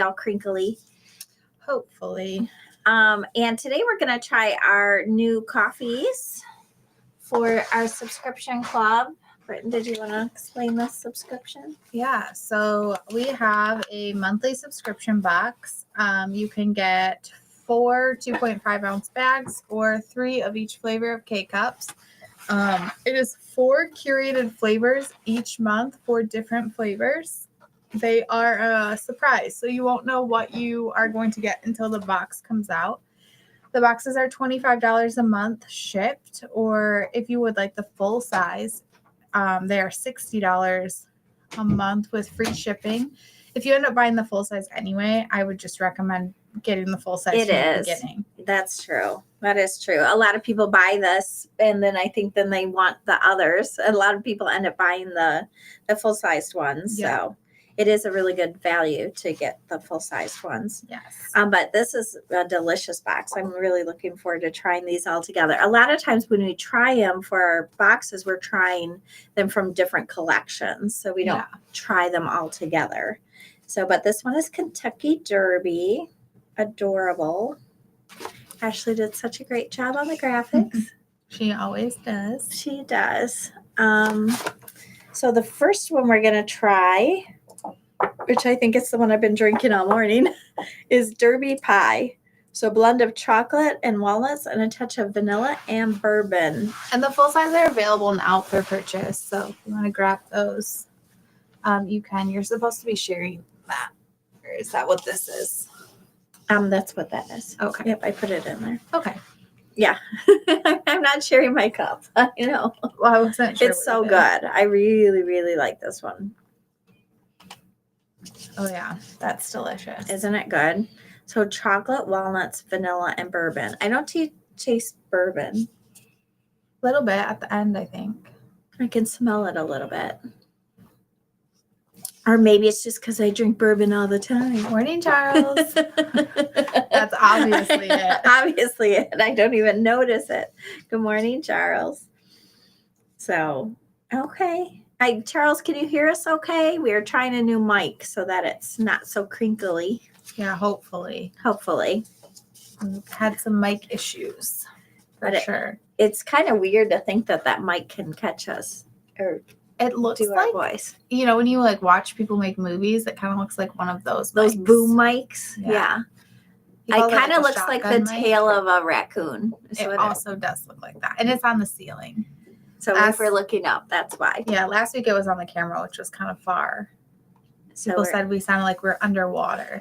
all crinkly. Hopefully. And today we're going to try our new coffees for our subscription club. Britton, did you want to explain this subscription? Yeah, so we have a monthly subscription box. You can get 4 2.5 ounce bags or 3 of each flavor of K-Cups. It is 4 curated flavors each month, 4 different flavors. They are a surprise, so you won't know what you are going to get until the box comes out. The boxes are $25 a month shipped, or if you would like the full size, they are $60 a month with free shipping. If you end up buying the full size anyway, I would just recommend getting the full size from the beginning. That's true. That is true. A lot of people buy this, and then I think then they want the others. A lot of people end up buying the full sized ones. Yeah. So it is a really good value to get the full sized ones. Yes. But this is a delicious box. I'm really looking forward to trying these all together. A lot of times when we try them for our boxes, we're trying them from different collections. So we don't try them all together. So, but this one is Kentucky Derby. Adorable. Ashley did such a great job on the graphics. She always does. She does. So the first one we're going to try, which I think is the one I've been drinking all morning, is Derby Pie. So a blend of chocolate and walnuts and a touch of vanilla and bourbon. And the full size are available now for purchase. So if you want to grab those, you can. You're supposed to be sharing that. Or is that what this is? That's what that is. Okay. Yep, I put it in there. Okay. Yeah. I'm not sharing my cup. I know. Well, I wasn't sure. It's so good. I really, really like this one. Oh, yeah. That's delicious. Isn't it good? So chocolate, walnuts, vanilla, and bourbon. I don't taste bourbon. A little bit at the end, I think. I can smell it a little bit. Or maybe it's just because I drink bourbon all the time. Morning, Charles. That's obviously it. Obviously it. I don't even notice it. Good morning, Charles. So, okay. Charles, can you hear us okay? We are trying a new mic so that it's not so crinkly. Yeah, hopefully. Hopefully. We've had some mic issues, for sure. It's kind of weird to think that mic can catch us. Or it looks do our like, voice. You know, when you like watch people make movies, it kind of looks like one of those mics. Boom mics. Yeah. It kind of looks like the tail of a raccoon. It also does look like that. And it's on the ceiling. So if we're looking up, that's why. Yeah, last week it was on the camera, which was kind of far. So people said we sounded like we're underwater.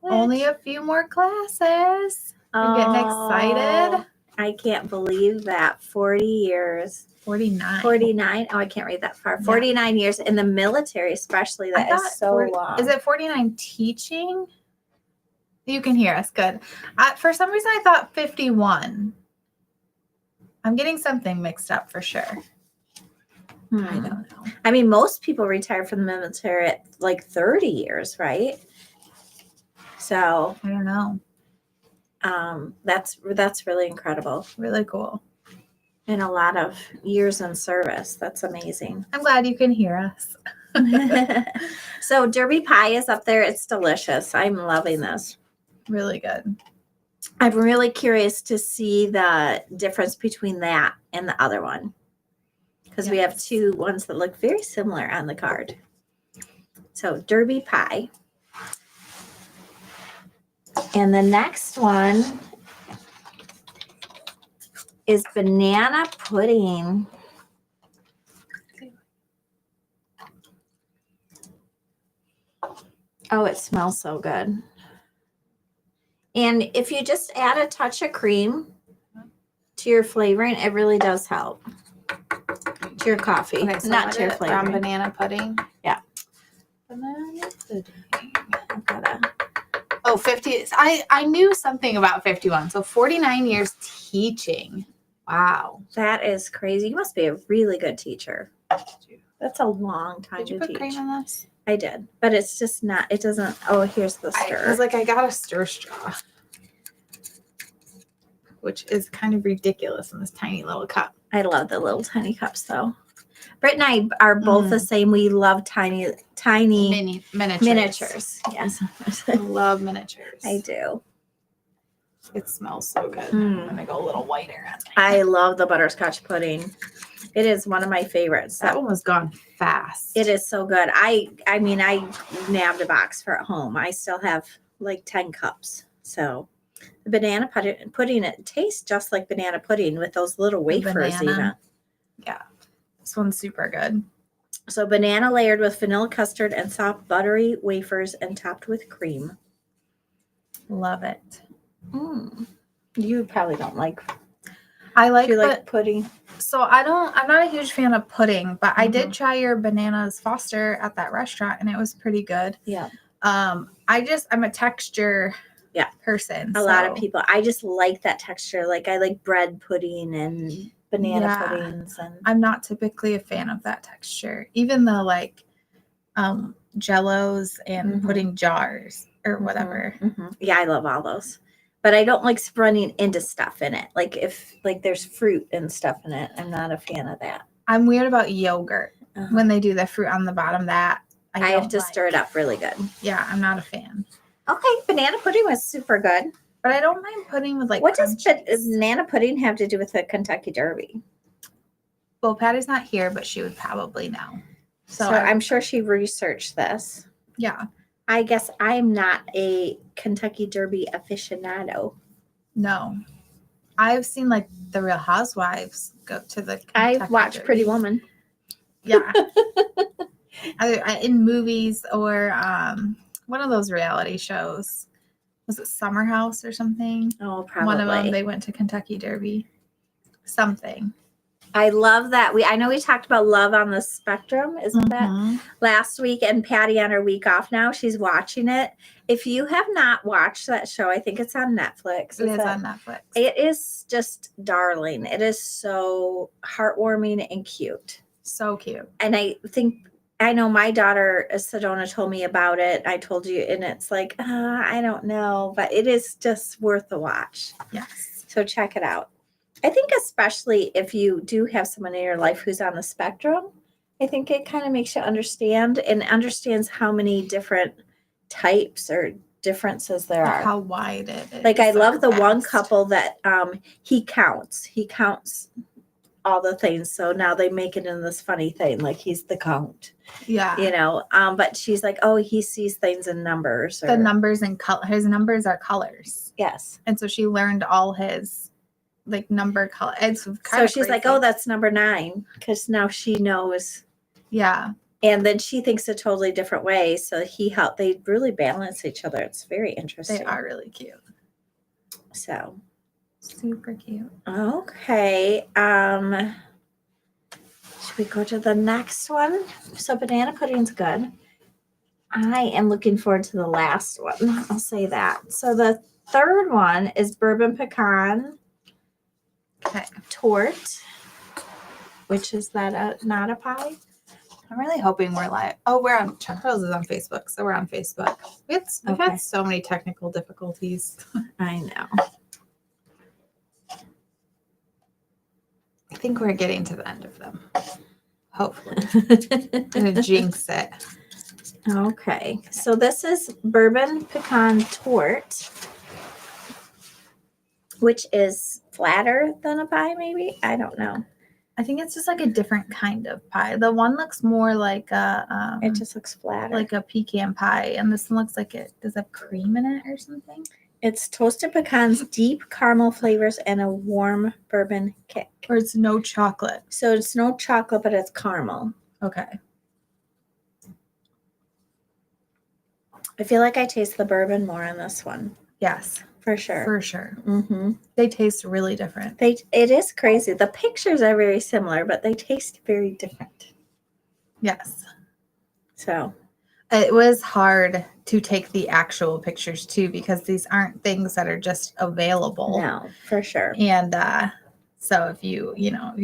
What? Only a few more classes. We're getting excited. I can't believe that. 40 years. 49. 49. Oh, I can't read that far. 49 years in the military, especially. That is so long. Is it 49 teaching? You can hear us. Good. For some reason, I thought 51. I'm getting something mixed up for sure. I don't know. I mean, most people retire from the military at like 30 years, right? So I don't know. That's really incredible. Really cool. And a lot of years in service. That's amazing. I'm glad you can hear us. So Derby Pie is up there. It's delicious. I'm loving this. Really good. I'm really curious to see the difference between that and the other one. Because we have two ones that look very similar on the card. So Derby Pie. And the next one is banana pudding. Oh, it smells so good. And if you just add a touch of cream to your flavoring, it really does help. To your coffee, okay, so not to your flavoring. Banana pudding. Yeah. Banana pudding. Oh, 50. I knew something about 51. So 49 years teaching. Wow. That is crazy. You must be a really good teacher. That's a long time to teach. Did you put cream in this? I did, but it's just not, it doesn't, oh, here's the stir. I was like, I got a stir straw, which is kind of ridiculous in this tiny little cup. I love the little tiny cups though. Britt and I are both the same. We love tiny miniatures. Yes. I love miniatures. I do. It smells so good. I'm gonna go a little whiter. I love the butterscotch pudding. It is one of my favorites. That one was gone fast. It is so good. I mean, I nabbed a box for at home. I still have like 10 cups. So the banana pudding, it tastes just like banana pudding with those little wafers even. Yeah. This one's super good. So banana layered with vanilla custard and soft buttery wafers and topped with cream. Love it. You probably don't like. I like. Do you like pudding? So I'm not a huge fan of pudding, but I did try your bananas Foster at that restaurant, and it was pretty good. Yeah. I'm a texture person. A lot of people. I just like that texture. Like I like bread pudding and banana puddings, and I'm not typically a fan of that texture. Even the like jellos and pudding jars or whatever. Yeah, I love all those. But I don't like running into stuff in it. Like if like there's fruit and stuff in it, I'm not a fan of that. I'm weird about yogurt when they do the fruit on the bottom. That I have to stir it up really good. Yeah, I'm not a fan. Okay, banana pudding was super good. But I don't mind pudding with like. What does banana pudding have to do with the Kentucky Derby? Well, Patty's not here, but she would probably know. So I'm sure she researched this. Yeah. I guess I'm not a Kentucky Derby aficionado. No. I've seen like the Real Housewives go to the Kentucky I've watched Derby. Pretty Woman. Yeah. In movies or one of those reality shows. Was it Summer House or something? Oh, probably. One of them, they went to Kentucky Derby. Something. I love that. I know we talked about Love on the Spectrum, isn't that last week? And Patti on her week off now, she's watching it. If you have not watched that show, I think it's on Netflix. It is on Netflix. It is just darling. It is so heartwarming and cute. So cute. And I know my daughter Sedona told me about it. I told you, and it's like, I don't know, but it is just worth the watch. Yes. So check it out. I think especially if you do have someone in your life who's on the spectrum, I think it kind of makes you understands how many different types or differences there are. How wide it is. Like I love the one couple that he counts all the things. So now they make it in this funny thing, like he's the count. Yeah. You know, but she's like, oh, he sees things in numbers. The numbers and color. His numbers are colors. Yes. And so she learned all his like number color. It's so she's crazy. like, oh, that's number 9 because now she knows. Yeah. And then she thinks a totally different way. So they really balance each other. It's very interesting. They are really cute. So super cute. Okay. Should we go to the next one? So banana pudding's good. I am looking forward to the last one. I'll say that. So the third one is Bourbon Pecan Tort, which is that not a pie? I'm really hoping we're live. Oh, we're on Charles is on Facebook, so we're on Facebook. We've had so many technical difficulties. I know. I think we're getting to the end of them. Hopefully. I'm gonna jinx it. Okay, so this is Bourbon Pecan Tort, which is flatter than a pie, maybe? I don't know. I think it's just like a different kind of pie. The one looks more like a it just looks flatter. Like a pecan pie, and this one looks like it does have cream in it or something. It's toasted pecans, deep caramel flavors, and a warm bourbon kick. Or it's no chocolate. So it's no chocolate, but it's caramel. Okay. I feel like I taste the bourbon more on this one. Yes. For sure. For sure. Mm-hmm. They taste really different. It is crazy. The pictures are very similar, but they taste very different. Yes. So it was hard to take the actual pictures too, because these aren't things that are just available. No, for sure. And so if you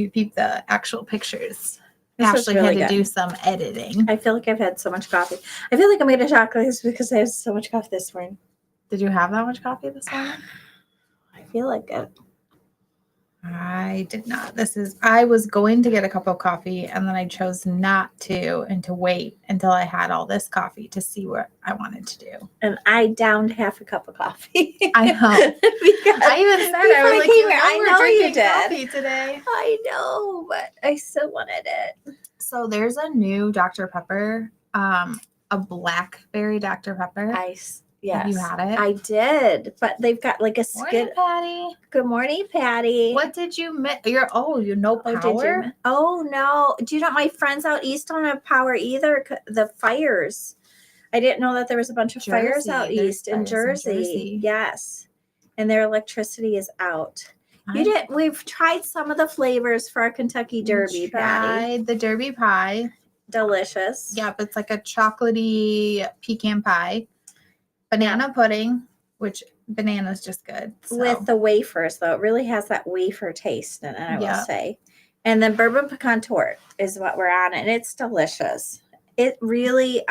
peep the actual pictures, Ashley really had to good. do some editing. I feel like I've had so much coffee. I feel like I'm going to chocolate because I have so much coffee this morning. Did you have that much coffee this morning? I feel like it. I did not. I was going to get a cup of coffee and then I chose not to and to wait until I had all this coffee to see what I wanted to do. And I downed half a cup of coffee. I know. I even said, I was like, we're drinking coffee today. I know, but I still wanted it. So there's a new Dr. Pepper, a blackberry Dr. Pepper. Yes. Have you had it? I did, but they've got like a Morning, Patti. Good morning, Patty. What did you miss? You know power? Oh, no. Do you know my friends out east don't have power either? The fires. I didn't know that there was a bunch of fires out east in Jersey. Yes. And their electricity is out. We've tried some of the flavors for our Kentucky Derby, Patty. The Derby pie. Delicious. Yep, it's like a chocolatey pecan pie. Banana pudding, which banana's just good. So. With the wafers, though. It really has that wafer taste in it, I will say. And then Bourbon Pecan Tort is what we're on, and it's delicious. It really,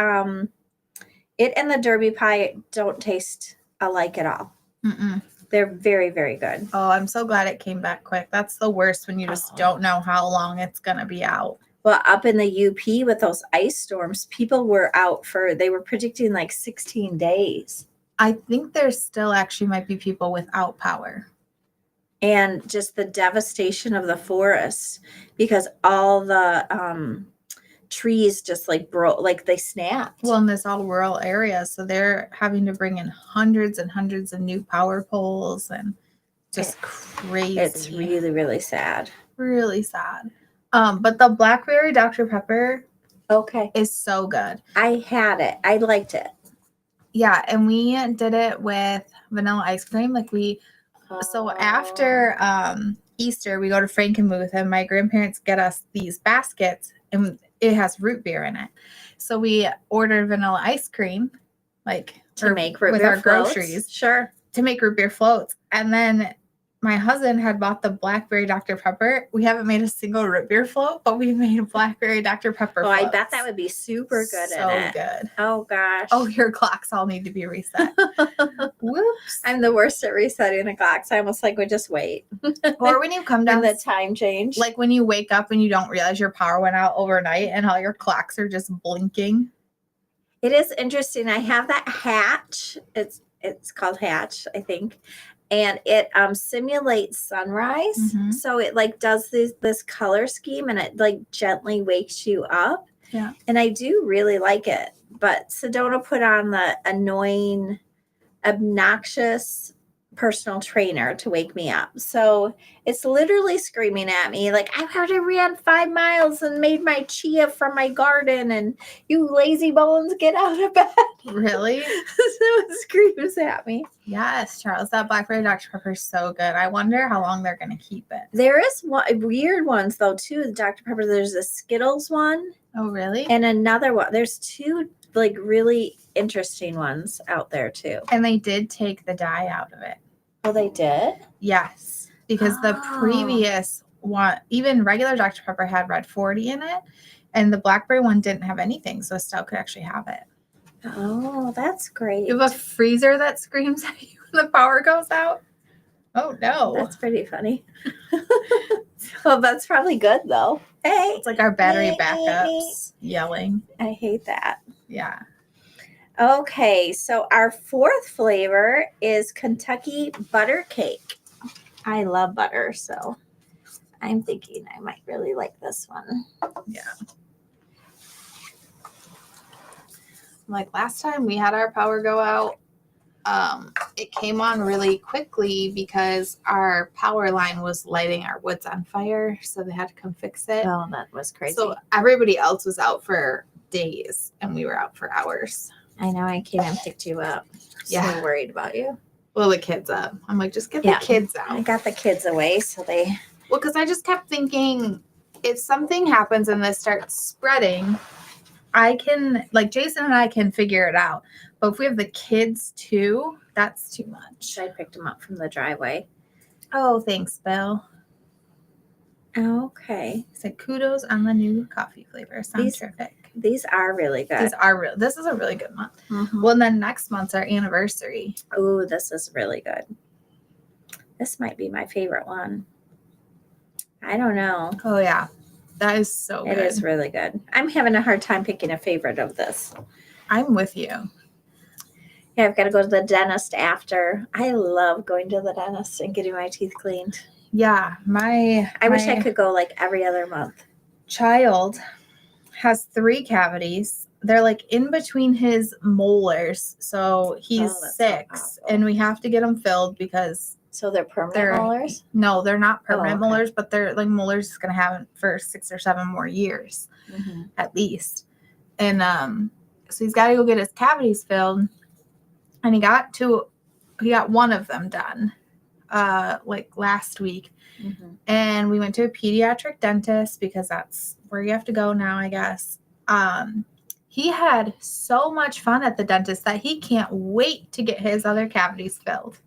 it and the Derby pie don't taste alike at all. Mm-mm. They're very, very good. Oh, I'm so glad it came back quick. That's the worst when you just don't know how long it's going to be out. Well, up in the UP with those ice storms, people were out they were predicting like 16 days. I think there still actually might be people without power. And just the devastation of the forests because all the trees just like broke, like they snapped. Well, in this all rural area, so they're having to bring in hundreds and hundreds of new power poles and just crazy. It's really, really sad. Really sad. But the blackberry Dr. Pepper is so good. I had it. I liked it. Yeah, and we did it with vanilla ice cream. So after Easter, we go to Frankenmuth and my grandparents get us these baskets and it has root beer in it. So we ordered vanilla ice cream, to make root beer floats. Groceries. Sure. To make root beer floats. And then my husband had bought the blackberry Dr. Pepper. We haven't made a single root beer float, but we made a blackberry Dr. Pepper float. I bet that would be super good in it. So good. Oh, gosh. Oh, your clocks all need to be reset. Whoops. I'm the worst at resetting the clocks. I almost would just wait. Or when you come down. the time change. Like when you wake up and you don't realize your power went out overnight and all your clocks are just blinking. It is interesting. I have that Hatch. It's called Hatch, I think. And it simulates sunrise. Mm-hmm. So it does this color scheme and it gently wakes you up. Yeah. And I do really like it. But Sedona put on the annoying, obnoxious personal trainer to wake me up. So it's literally screaming at me I already ran 5 miles and made my chia from my garden and you lazy bones, get out of bed. Really? So it screams at me. Yes, Charles, that blackberry Dr. Pepper is so good. I wonder how long they're going to keep it. There is weird ones though too. Dr. Pepper, there's a Skittles one. Oh, really? And another one. There's 2 really interesting ones out there too. And they did take the dye out of it. Oh, they did? Yes, because the previous one, even regular Dr. Pepper had red 40 in it, and the blackberry one didn't have anything, so Estelle could actually have it. Oh, that's great. You have a freezer that screams at you when the power goes out? Oh, no. That's pretty funny. Well, that's probably good, though. Hey. It's like our battery backups yelling. I hate that. Yeah. Okay, so our 4th flavor is Kentucky Buttercake. I love butter, so I'm thinking I might really like this one. Yeah. Last time we had our power go out, it came on really quickly because our power line was lighting our woods on fire, so they had to come fix it. Oh, that was crazy. So everybody else was out for days, and we were out for hours. I know. I came and picked you up. Yeah. So worried about you. Well, the kids up. I'm like, just get the kids out. I got the kids away, so they. Well, because I just kept thinking, if something happens and this starts spreading, I can, Jason and I can figure it out. But if we have the kids too, that's too much. I picked them up from the driveway. Oh, thanks, Bill. Okay. Said kudos on the new coffee flavor. Sounds terrific. These are really good. This is a really good month. Mm-hmm. Well, then next month's our anniversary. Oh, this is really good. This might be my favorite one. I don't know. Oh yeah, that is so good. It is really good. I'm having a hard time picking a favorite of this. I'm with you. Yeah, I've got to go to the dentist after. I love going to the dentist and getting my teeth cleaned. Yeah, I wish I could go like every other month. Child has 3 cavities. They're like in between his molars. So he's 6 and we have to get them filled because so they're permanent molars? No, they're not permanent molars, but they're like molars is going to have it for 6 or 7 more years at least. And so he's got to go get his cavities filled. And he got one of them done like last week. And we went to a pediatric dentist because that's where you have to go now, I guess. He had so much fun at the dentist that he can't wait to get his other cavities filled.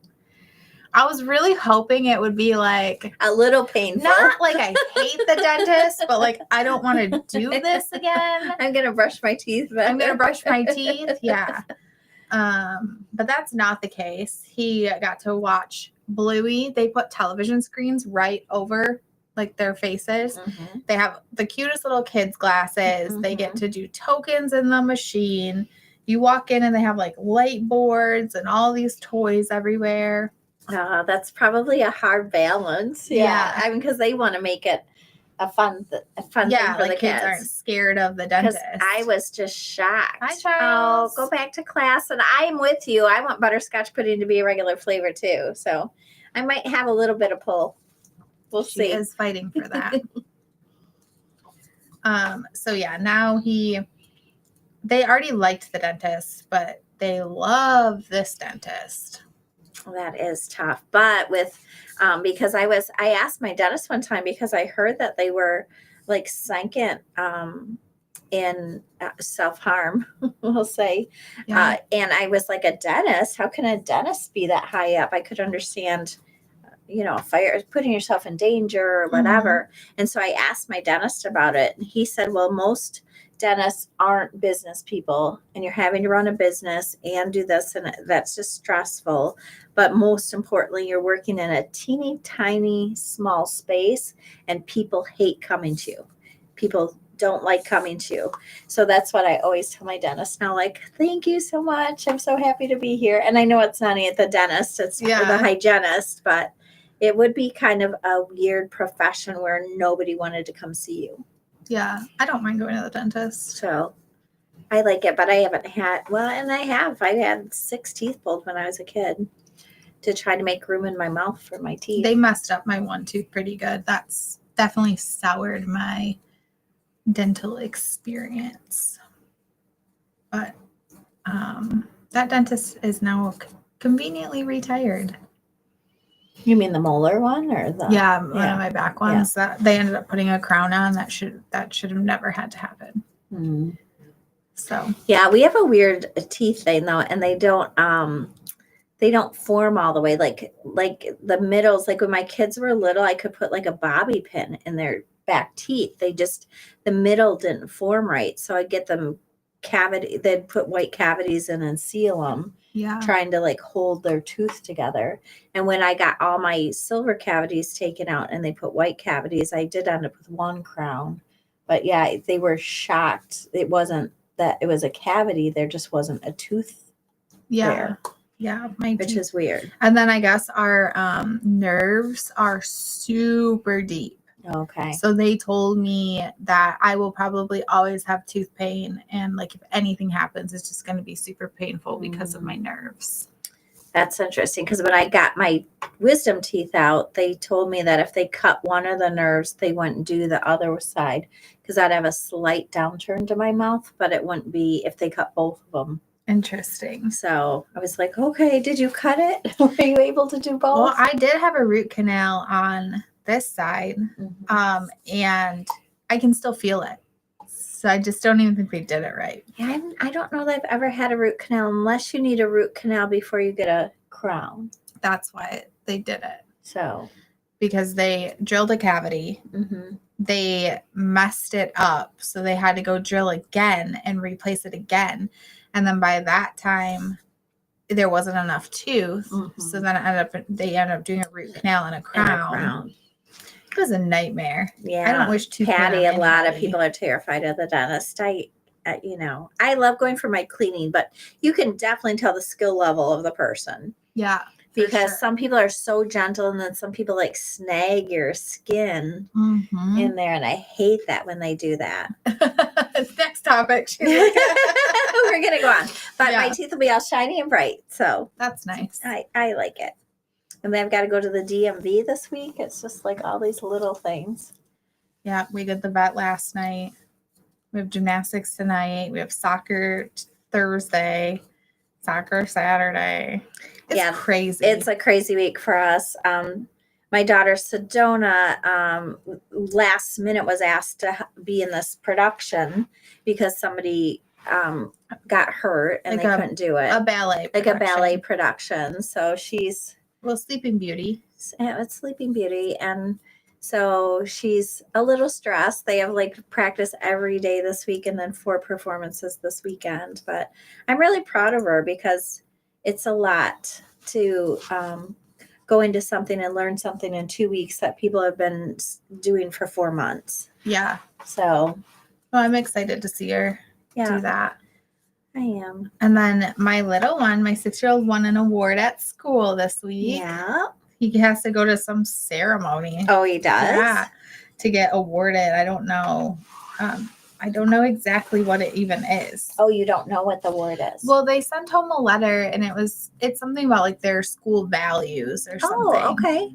I was really hoping it would be like a little painful. Not like I hate the dentist, but like I don't want to do this again. I'm going to brush my teeth. I'm going to brush my teeth. Yeah. But that's not the case. He got to watch Bluey. They put television screens right over like their faces. They have the cutest little kids glasses. They get to do tokens in the machine. You walk in and they have like light boards and all these toys everywhere. That's probably a hard balance. Yeah. I mean, because they want to make it a fun thing for like the kids aren't scared of the dentist. I was just shocked. Hi, Charles. Oh, go back to class, and I'm with you. I want butterscotch pudding to be a regular flavor too, so I might have a little bit of pull. We'll see. She is fighting for that. So yeah, now they already liked the dentist, but they love this dentist. That is tough, but with because I asked my dentist one time because I heard that they were like second in self-harm, we'll say. And I was like, a dentist? How can a dentist be that high up? I could understand, fire, putting yourself in danger or whatever. And so I asked my dentist about it. And he said, well, most dentists aren't business people, and you're having to run a business and do this, and that's just stressful. But most importantly, you're working in a teeny tiny small space, and people hate coming to you. People don't like coming to you. So that's what I always tell my dentist now, like, thank you so much. I'm so happy to be here. And I know it's not at the dentist, it's for the hygienist, but it would be kind of a weird profession where nobody wanted to come see you. Yeah, I don't mind going to the dentist. So I like it, but I haven't had, I had 6 teeth pulled when I was a kid to try to make room in my mouth for my teeth. They messed up my one tooth pretty good. That's definitely soured my dental experience. But that dentist is now conveniently retired. You mean the molar one or the? Yeah, one of my back ones that they ended up putting a crown on. That should have never had to happen. So yeah, we have a weird teeth thing though, and they don't form all the way. Like the middles, like when my kids were little, I could put like a bobby pin in their back teeth. The middle didn't form right, so I'd get them cavity. They'd put white cavities in and seal them. Yeah. Trying to like hold their tooth together. And when I got all my silver cavities taken out and they put white cavities, I did end up with one crown. But yeah, they were shocked. It wasn't that it was a cavity. There just wasn't a tooth there. Yeah. Which is weird. And then I guess our nerves are super deep. Okay. So they told me that I will probably always have tooth pain. And like if anything happens, it's just going to be super painful because of my nerves. That's interesting. Because when I got my wisdom teeth out, they told me that if they cut one of the nerves, they wouldn't do the other side. Because I'd have a slight downturn to my mouth, but it wouldn't be if they cut both of them. Interesting. So I was like, okay, did you cut it? Were you able to do both? Well, I did have a root canal on this side, and I can still feel it. So I just don't even think they did it right. Yeah, I don't know that I've ever had a root canal unless you need a root canal before you get a crown. That's why they did it. So because they drilled a cavity, they messed it up, so they had to go drill again and replace it again. And then by that time, there wasn't enough tooth, so then they ended up doing a root canal and a crown. was a nightmare. Yeah. I don't wish tooth pain Patty, on a lot of anybody. people are terrified of the dentist. I love going for my cleaning, but you can definitely tell the skill level of the person. Yeah. Because some people are so gentle, and then some people like snag your skin in there, and I hate that when they do that. Next topic. We're gonna go on, but my teeth will be all shiny and bright, so that's nice. I like it. And then I've got to go to the DMV this week. It's just like all these little things. Yeah, we did the vet last night. We have gymnastics tonight. We have soccer Thursday, soccer Saturday. It's crazy. It's a crazy week for us. My daughter Sedona last minute was asked to be in this production because somebody got hurt and they couldn't do it. A ballet production. Like a ballet production. So she's Sleeping Beauty. It's Sleeping Beauty, and so she's a little stressed. They have like practice every day this week and then 4 performances this weekend. But I'm really proud of her because it's a lot to go into something and learn something in 2 weeks that people have been doing for 4 months. Yeah. So I'm excited to see her do that. I am. And then my little one, my 6-year-old, won an award at school this week. Yeah. He has to go to some ceremony. Oh, he does? Yeah. To get awarded. I don't know. I don't know exactly what it even is. Oh, you don't know what the word is? Well, they sent home a letter, and it's something about like their school values or something. Oh, okay.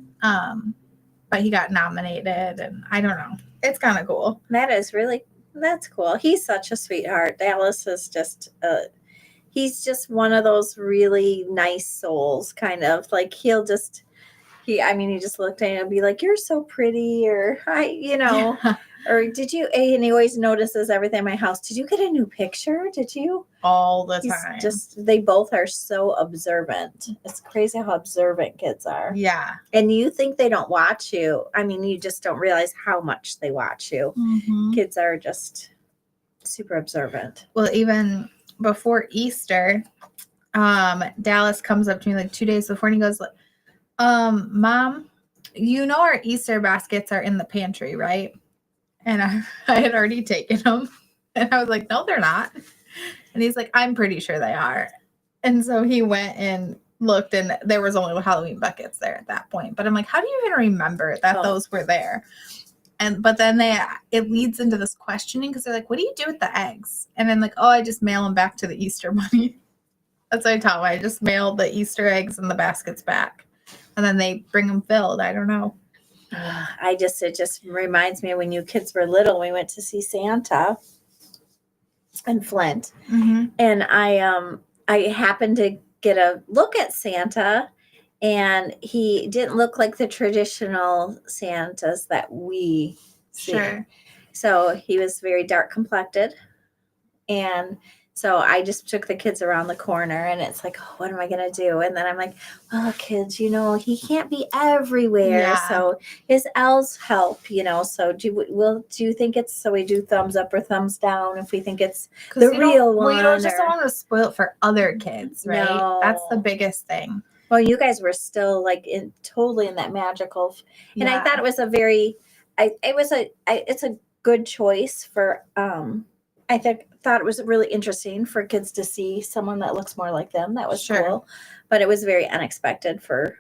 But he got nominated, and I don't know. It's kind of cool. That's cool. He's such a sweetheart. Dallas is just he's just one of those really nice souls, kind of like he just looked at me and be like, "You're so pretty," or or did you? And he always notices everything in my house. Did you get a new picture? Did you? All the time. They both are so observant. It's crazy how observant kids are. Yeah. And you think they don't watch you. I mean, you just don't realize how much they watch you. Mm-hmm. Kids are just super observant. Well, even before Easter, Dallas comes up to me like 2 days before, and he goes, Mom, our Easter baskets are in the pantry, right? And I had already taken them. And I was like, no, they're not. And he's like, I'm pretty sure they are. And so he went and looked, and there was only Halloween buckets there at that point. But I'm like, how do you even remember that those were there? But then it leads into this questioning because they're like, what do you do with the eggs? And I'm like, I just mail them back to the Easter Bunny. That's what I tell them. I just mail the Easter eggs and the baskets back. And then they bring them filled. I don't know. It just reminds me of when you kids were little, we went to see Santa in Flint. Mm-hmm. And I happened to get a look at Santa, and he didn't look like the traditional Santas that we see. Sure. So he was very dark complected. And so I just took the kids around the corner, and it's like, what am I going to do? And then I'm like, well, kids, he can't be everywhere. Yeah. So his elves help, so do you think it's, so we do thumbs up or thumbs down if we think it's the real one? Well, you don't just want to spoil it for other kids, right? No. That's the biggest thing. Well, you guys were still like totally in that magical, and I thought it was it's a good choice for, I thought it was really interesting for kids to see someone that looks more like them. That was cool, but it was very unexpected for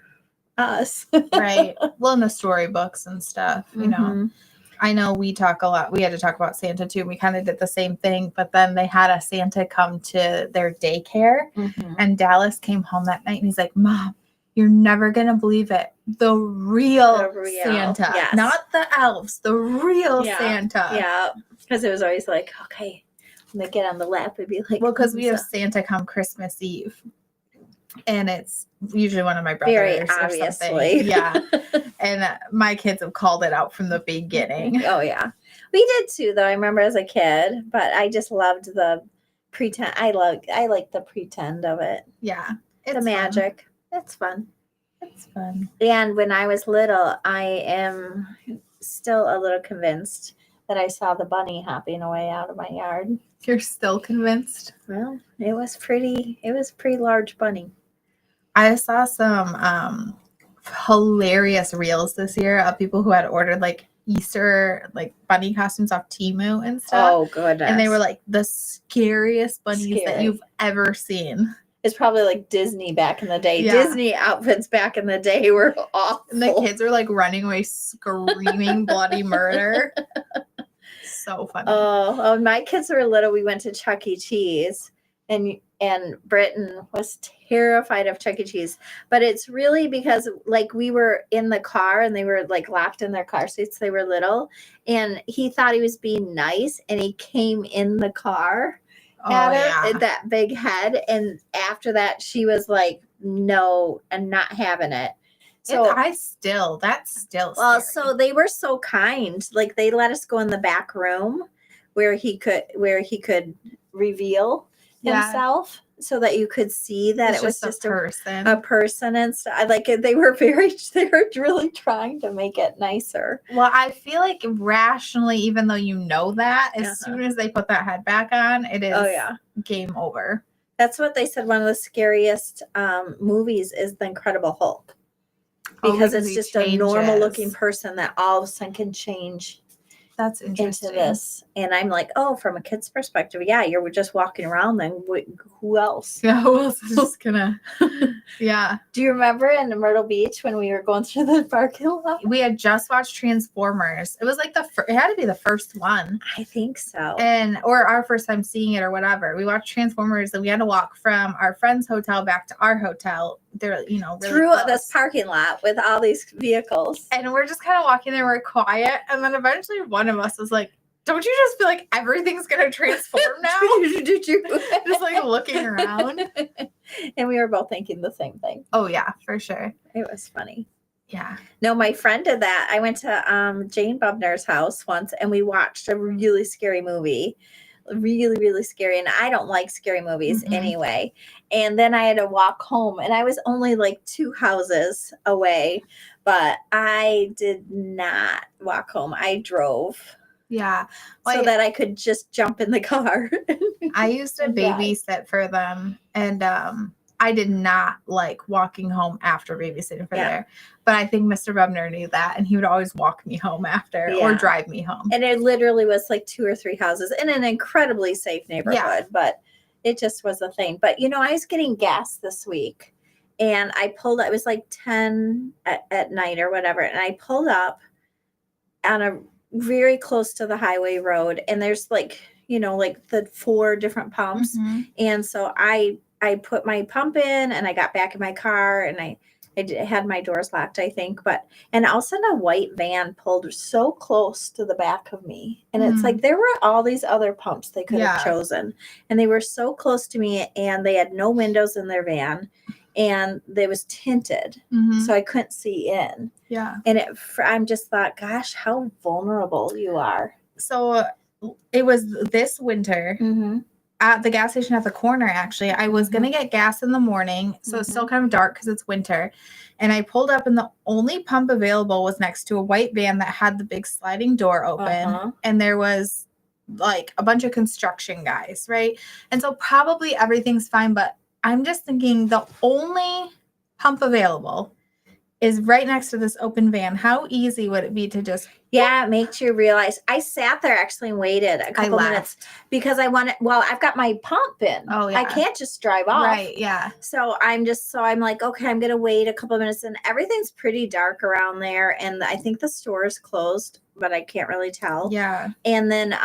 us. Right. Well, in the storybooks and stuff, I know we talk a lot. We had to talk about Santa too. We kind of did the same thing, but then they had a Santa come to their daycare, and Dallas came home that night, and he's like, Mom, you're never going to believe it. The real Santa, not the elves, the real Santa. Yeah. Because it was always like, okay, when they get on the lap, it'd be like, well, because we have Santa come Christmas Eve, and it's usually one of my brothers. Very or obviously. Something. Yeah. And my kids have called it out from the beginning. Oh, yeah. We did too, though. I remember as a kid, but I just loved the pretend. I like the pretend of it. Yeah. It's the magic. It's fun. It's fun. And when I was little, I am still a little convinced that I saw the bunny hopping away out of my yard. You're still convinced? Well, it was pretty large bunny. I saw some hilarious reels this year of people who had ordered like Easter like bunny costumes off Temu and stuff. Oh, goodness. And they were like the scariest bunnies that Scary. you've ever seen. It's probably like Disney back in the day. Yeah. Disney outfits back in the day were awful. And the kids were like running away screaming bloody murder. So funny. Oh, when my kids were little, we went to Chuck E. Cheese, and Britton was terrified of Chuck E. Cheese. But it's really because like we were in the car and they were like locked in their car seats. They were little, and he thought he was being nice, and he came in the car at her, that big head. And after that, she was like, no, and not having it. So that's still well, scary. so they were so kind. Like they let us go in the back room where he could reveal himself so that you could see that it was just a person and stuff. Like they were really trying to make it nicer. Well, I feel like rationally, even though you know that, as soon as they put that head back on, it is game over. That's what they said. One of the scariest movies is The Incredible Hulk. Because it's just a normal looking person that all of a sudden can change That's interesting. into this. And I'm like, oh, from a kid's perspective, yeah, you're just walking around then. Who else? Yeah, who else is just gonna yeah. Do you remember in Myrtle Beach when we were going through the parking lot? We had just watched Transformers. It was like it had to be the first one. I think so. Or our first time seeing it or whatever. We watched Transformers and we had to walk from our friend's hotel back to our hotel. They're, really through close. this parking lot with all these vehicles. And we're just kind of walking there, we're quiet. And then eventually one of us was like, don't you just feel like everything's going to transform now? Did you? Just like looking around. And we were both thinking the same thing. Oh, yeah, for sure. It was funny. Yeah. No, my friend did that. I went to Jane Bubner's house once and we watched a really scary movie. Really, really scary. And I don't like scary movies anyway. And then I had to walk home and I was only like 2 houses away, but I did not walk home. I drove. Yeah. So that I could just jump in the car. I used to babysit for them and I did not like walking home after babysitting for there. But I think Mr. Bubner knew that and he would always walk me home after or drive me home. And it literally was like 2 or 3 houses in an incredibly safe neighborhood, but it just was a thing. But I was getting gas this week and I pulled up, it was like 10 at night or whatever. And I pulled up on a very close to the highway road and there's like the 4 different pumps. And so I put my pump in and I got back in my car and I had my doors locked, I think, and all of a sudden a white van pulled so close to the back of me. And it's like, there were all these other pumps they could have chosen and they were so close to me and they had no windows in their van and they was tinted. So I couldn't see in. Yeah. And I'm just thought, gosh, how vulnerable you are. So it was this winter at the gas station at the corner, actually. I was going to get gas in the morning. So it's still kind of dark because it's winter. And I pulled up and the only pump available was next to a white van that had the big sliding door open. And there was like a bunch of construction guys, right? And so probably everything's fine. But I'm just thinking the only pump available is right next to this open van. How easy would it be to just... Yeah, it makes you realize. I sat there actually and waited a couple minutes because I've got my pump in. Oh, yeah. I can't just drive off. Right, yeah. So I'm like, okay, I'm going to wait a couple of minutes and everything's pretty dark around there. And I think the store is closed, but I can't really tell. Yeah. And then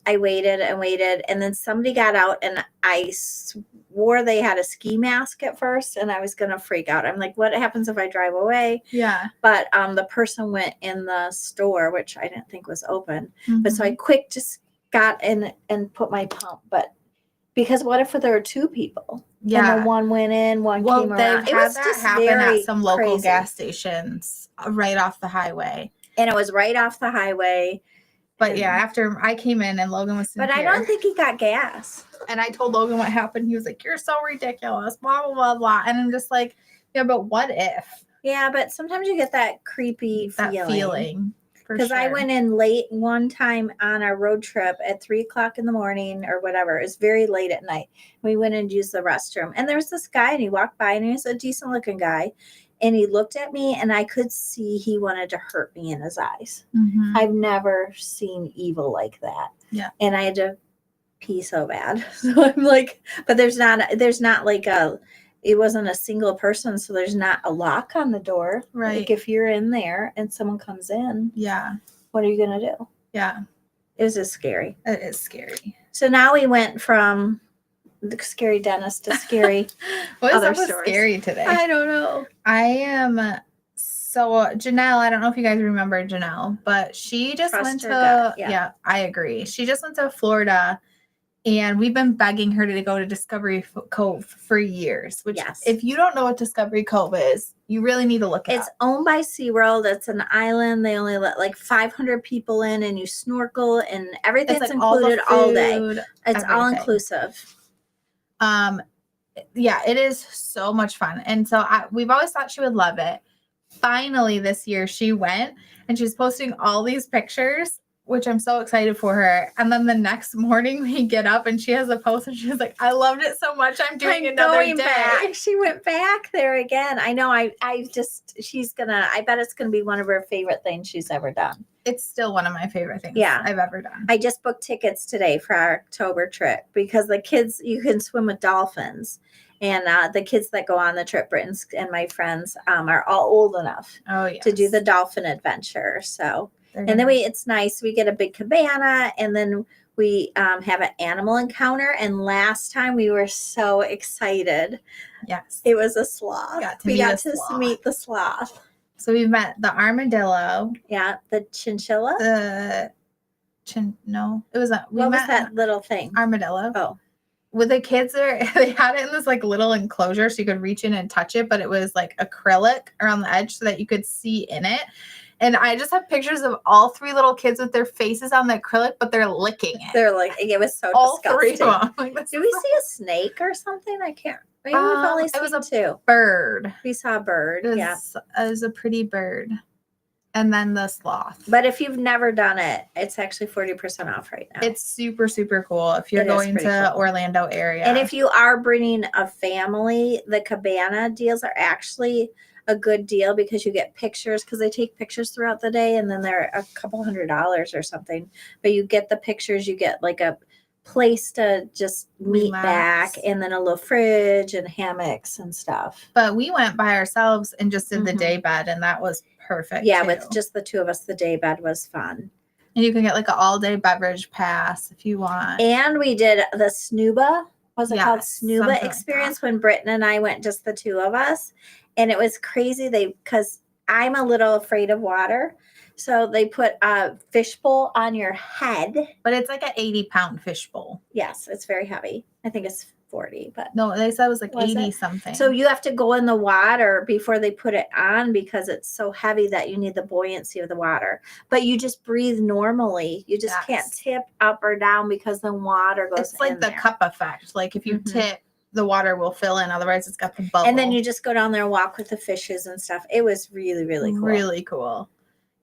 I waited and waited and then somebody got out and I swore they had a ski mask at first and I was going to freak out. I'm like, what happens if I drive away? Yeah. But the person went in the store, which I didn't think was open. But so I just got in and put my pump. But because what if there were 2 people? Yeah. And the one went in, one came around. They've had that happen at some local gas stations right off the highway. And it was right off the highway. But yeah, after I came in and Logan was But I don't think he got gas. And I told Logan what happened. He was like, you're so ridiculous, blah, blah, blah, blah. And I'm just like, yeah, but what if? Yeah, but sometimes you get that creepy feeling. Because I went in late one time on our road trip at 3:00 in the morning or whatever. It was very late at night. We went and used the restroom. And there was this guy and he walked by and he was a decent looking guy. and he looked at me, and I could see he wanted to hurt me in his eyes. Mhm. I've never seen evil like that. Yeah. And I had to pee so bad. So I'm like, but there's not like it wasn't a single person, so there's not a lock on the door. Right. Like if you're in there and someone comes in, Yeah. what are you gonna do? Yeah. It was just scary. It is scary. So now we went from the scary dentist to scary What is other up with stores. scary today? I don't know. I am so Janelle. I don't know if you guys remember Janelle, but she just Trust went her to. gut, Yeah. yeah. I agree. She just went to Florida, and we've been begging her to go to Discovery Cove for years. Which, Yes. if you don't know what Discovery Cove is, you really need to look it It's up. owned by SeaWorld. It's an island. They only let like 500 people in, and you snorkel, and everything's It's like included all day. food, It's all everything. inclusive. Yeah, it is so much fun. And so we've always thought she would love it. Finally, this year she went, and she's posting all these pictures, which I'm so excited for her. And then the next morning we get up and she has a post and she's like, I loved it so much. I'm doing another day. Back. She went back there again. I know. I bet it's gonna be one of her favorite things she's ever done. It's still one of my favorite things I've ever done. I just booked tickets today for our October trip because the kids, you can swim with dolphins. And the kids that go on the trip, Britton's and my friends, are all old enough to do the dolphin adventure. So, and then it's nice. We get a big cabana, and then we have an animal encounter. And last time we were so excited. Yes. It was a sloth. We got to meet the sloth. So we met the armadillo. Yeah. The chinchilla. It was what was that little thing? Armadillo. Oh. With the kids there, they had it in this like little enclosure so you could reach in and touch it, but it was like acrylic around the edge so that you could see in it. And I just have pictures of all three little kids with their faces on the acrylic, but they're licking it. They're like, it was so all disgusting. Three of them. Like, did we see a snake or something? I can't. Maybe we've only seen it was two. Bird. We saw a bird. It was a pretty bird. And then the sloth. But if you've never done it, it's actually 40% off right now. It's super, super cool if you're going to Orlando area. And if you are bringing a family, the cabana deals are actually a good deal because you get pictures, because they take pictures throughout the day, and then they're a couple $100 or something. But you get the pictures, you get like a place to just meet back, and then a little fridge and hammocks and stuff. But we went by ourselves and just did the day bed, and that was perfect. Yeah, with just the two of us, the day bed was fun. And you can get like an all-day beverage pass if you want. And we did the Snuba. Was it called Snuba experience when Britton and I went, just the two of us? And it was crazy. Because I'm a little afraid of water. So they put a fishbowl on your head. But it's like an 80-pound fishbowl. Yes, it's very heavy. I think it's 40, but no, they said it was like 80 something. So you have to go in the water before they put it on because it's so heavy that you need the buoyancy of the water. But you just breathe normally. You just can't tip up or down because the water goes. It's like the cup effect. Like if you tip, the water will fill in. Otherwise, it's got the bubble. And then you just go down there and walk with the fishes and stuff. It was really, really cool. Really cool.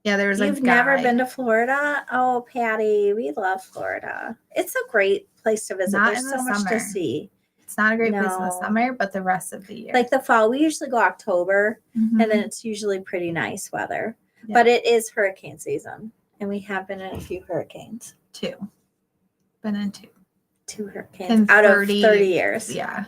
Yeah, there was You've never been to Florida? Oh, Patti, we love Florida. It's a great place to visit. There's so much to see. It's not a great place in the summer, but the rest of the year. Like the fall, we usually go October, and then it's usually pretty nice weather. Yeah. But it is hurricane season, and we have been in a few hurricanes. Been in two hurricanes out of 30 years. Yeah.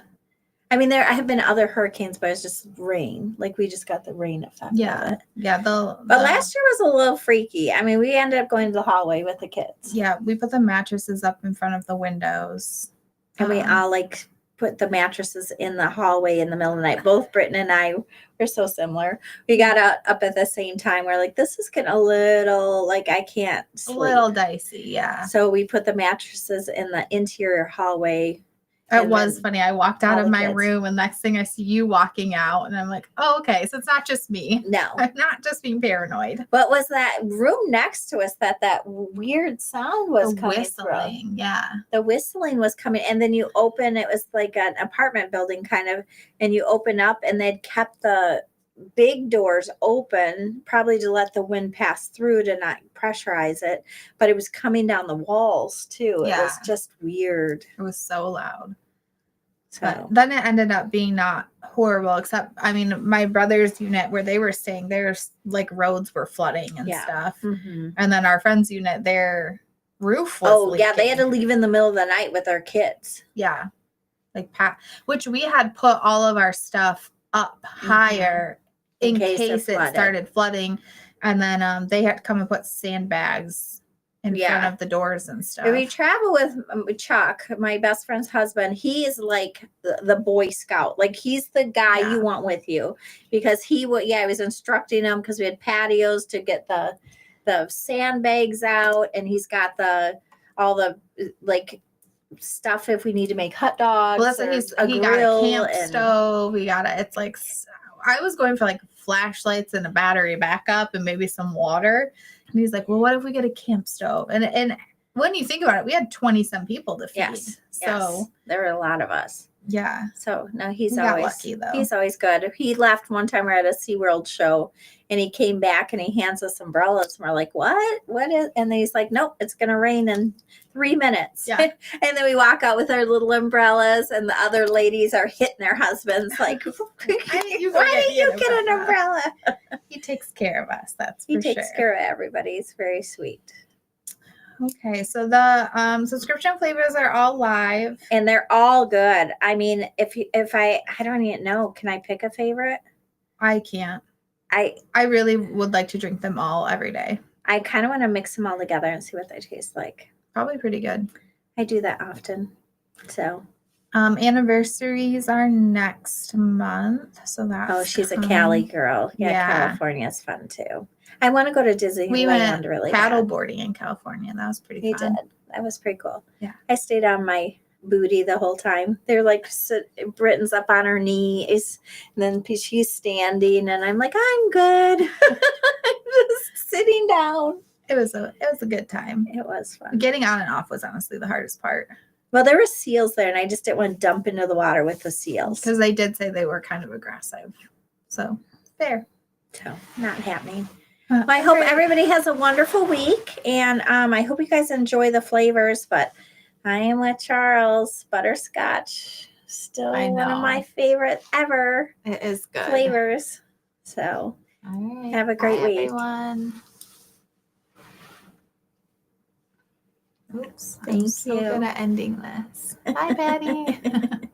I mean, there have been other hurricanes, but it's just rain. Like we just got the rain effect. Yeah. Yeah. But last year was a little freaky. I mean, we ended up going to the hallway with the kids. Yeah. We put the mattresses up in front of the windows. And we all put the mattresses in the hallway in the middle of the night. Both Britton and I were so similar. We got up at the same time. We're like, this is getting a little, I can't sleep. A little dicey, yeah. So we put the mattresses in the interior hallway. It was funny. I walked out of my room, and next thing I see you walking out, and I'm like, oh, okay. So it's not just me. No. I'm not just being paranoid. What was that room next to us that weird sound was coming whistling, from? Yeah. The whistling was coming. And then you open, it was like an apartment building kind of, and you open up, and they'd kept the big doors open, probably to let the wind pass through to not pressurize it. But it was coming down the walls too. Yeah. It was just weird. It was so loud. So But then it ended up being not horrible, except, I mean, my brother's unit where they were staying, there's like roads were flooding and stuff. mhm. And then our friend's unit, their roof was leaking. Yeah, they had to leave in the middle of the night with their kids. Yeah. Like which we had put all of our stuff up higher in case it started flooding. And then they had to come and put sandbags in front of the doors and stuff. If we travel with Chuck, my best friend's husband, he is like the Boy Scout. Like he's the guy you want with you, because he was instructing them, because we had patios to get the sandbags out, and he's got all the like stuff if we need to make hot dogs. Well, that's what he got a camp stove. It's like, I was going for like flashlights and a battery backup and maybe some water. And he's like, well, what if we get a camp stove? And when you think about it, we had 20 some people to feed. Yes. So there were a lot of us. Yeah. So no, he's got always lucky though. He's always good. He left one time, we're at a SeaWorld show, and he came back and he hands us umbrellas. And we're like, what? What is? And then he's like, nope, it's gonna rain in 3 minutes. Yeah. And then we walk out with our little umbrellas, and the other ladies are hitting their husbands like, why did you get an umbrella? He takes care of us. He takes care of everybody. He's very sweet. Okay, so the subscription flavors are all live, and they're all good. I mean, if I don't even know, can I pick a favorite? I can't. I really would like to drink them all every day. I kind of want to mix them all together and see what they taste like. Probably pretty good. I do that often. So anniversaries are next month, so that's she's a Cali girl. Yeah, California is fun too. I want to go to Disneyland. We went really paddle boarding in California. That was pretty fun. Did. That was pretty cool. Yeah. I stayed on my booty the whole time. They're like, Britton's up on her knees, and then she's standing, and I'm like, I'm good. I'm just sitting down. It was a good time. It was fun. Getting on and off was honestly the hardest part. Well, there were seals there, and I just didn't want to dump into the water with the seals. Because they did say they were kind of aggressive. So, fair. So, not happening. Well, I hope everybody has a wonderful week, and I hope you guys enjoy the flavors, but I am with Charles. Butterscotch, still one of my favorite ever. It is good. Flavors. So, all right. Have a great week. Everyone. Oops. Thank you. I'm so good at ending this. Bye, Patti.